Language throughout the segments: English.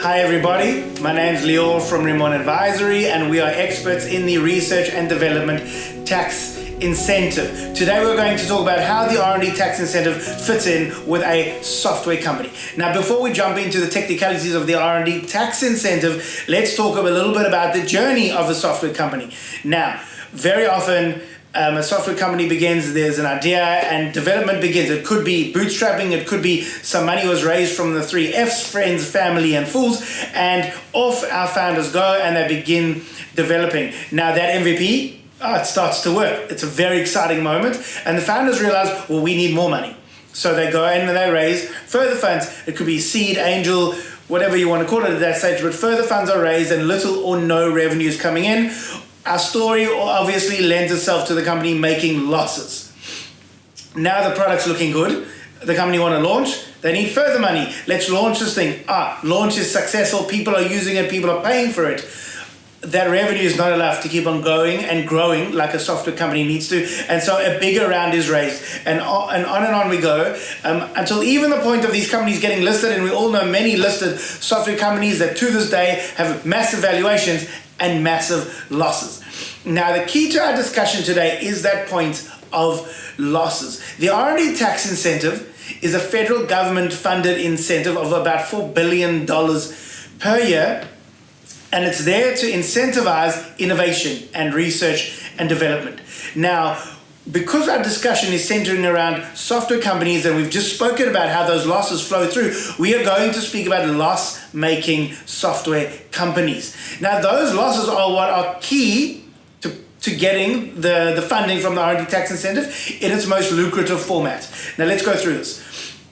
Hi everybody, my name's Lior from Rimon Advisory and we are experts in the research and development tax incentive. Today we're going to talk about how the R&D tax incentive fits in with a software company. Now before we jump into the technicalities of the R&D tax incentive, let's talk a little bit about the journey of a software company. Now, very often a software company begins, there's an idea and development begins. It could be bootstrapping, it could be some money was raised from the 3 F's, friends, family and fools, and off our founders go and they begin developing. Now that MVP, it starts to work. It's a very exciting moment and the founders realize, well, we need more money. So they go and they raise further funds. It could be seed, angel, whatever you want to call it at that stage, but further funds are raised and little or no revenue is coming in. Our story obviously lends itself to the company making losses. Now the product's looking good. The company want to launch. They need further money. Let's launch this thing. Launch is successful. People are using it. People are paying for it. That revenue is not enough to keep on going and growing like a software company needs to. And so a bigger round is raised. And on we go until even the point of these companies getting listed. And we all know many listed software companies that to this day have massive valuations and massive losses. Now the key to our discussion today is that point of losses. The R&D tax incentive is a federal government funded incentive of about $4 billion per year, and it's there to incentivize innovation and research and development. Now, because our discussion is centering around software companies and we've just spoken about how those losses flow through, we are going to speak about loss-making software companies. Now, those losses are what are key to getting the funding from the R&D tax incentive in its most lucrative format. Now, let's go through this.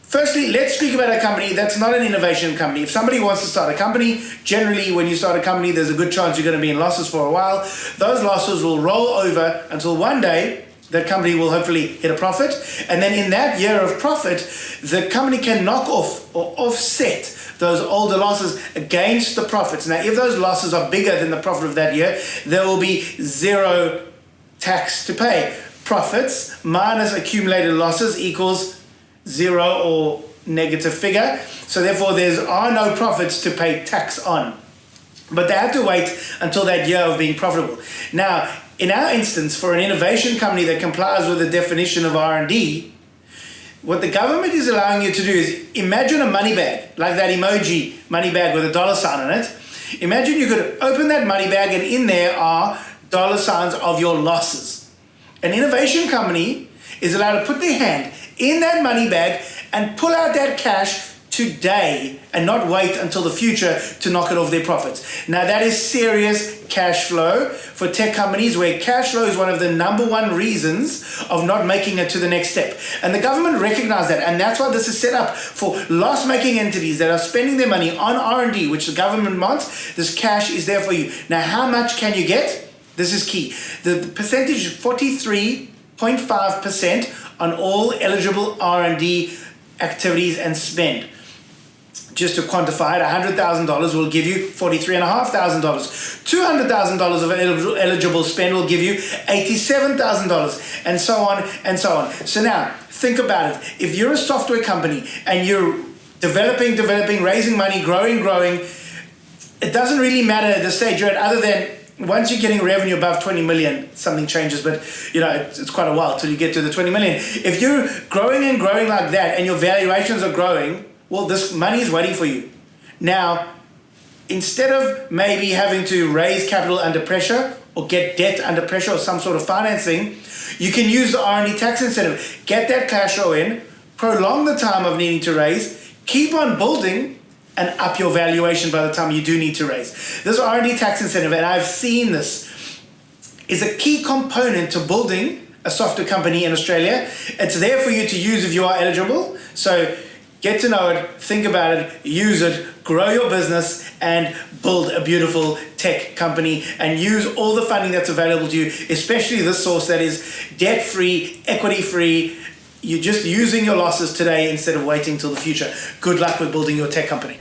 Firstly, let's speak about a company that's not an innovation company. If somebody wants to start a company, generally when you start a company, there's a good chance you're going to be in losses for a while. Those losses will roll over until one day that company will hopefully hit a profit. And then in that year of profit, the company can knock off or offset those older losses against the profits. Now, if those losses are bigger than the profit of that year, there will be zero tax to pay. Profits minus accumulated losses equals zero or negative figure. So therefore, there are no profits to pay tax on. But they have to wait until that year of being profitable. Now, in our instance, for an innovation company that complies with the definition of R&D, what the government is allowing you to do is imagine a money bag, like that emoji money bag with a dollar sign on it. Imagine you could open that money bag and in there are dollar signs of your losses. An innovation company is allowed to put their hand in that money bag and pull out that cash today and not wait until the future to knock it off their profits. Now that is serious cash flow for tech companies where cash flow is one of the #1 reasons of not making it to the next step. And the government recognizes that, and that's why this is set up for loss-making entities that are spending their money on R&D, which the government wants. This cash is there for you. Now how much can you get? This is key. The percentage is 43.5% on all eligible R&D activities and spend. Just to quantify it, $100,000 will give you $43,500. $200,000 of eligible spend will give you $87,000, and so on and so on. So now, think about it. If you're a software company and you're developing, raising money, growing, it doesn't really matter at the stage you're at, other than once you're getting revenue above 20 million, something changes, but it's quite a while till you get to the 20 million. If you're growing and growing like that and your valuations are growing, well, this money is waiting for you. Now, instead of maybe having to raise capital under pressure or get debt under pressure or some sort of financing, you can use the R&D tax incentive. Get that cash flow in, prolong the time of needing to raise, keep on building, and up your valuation by the time you do need to raise. This R&D tax incentive, and I've seen this, is a key component to building a software company in Australia. It's there for you to use if you are eligible. So get to know it, think about it, use it, grow your business, and build a beautiful tech company and use all the funding that's available to you, especially this source that is debt-free, equity-free. You're just using your losses today instead of waiting till the future. Good luck with building your tech company.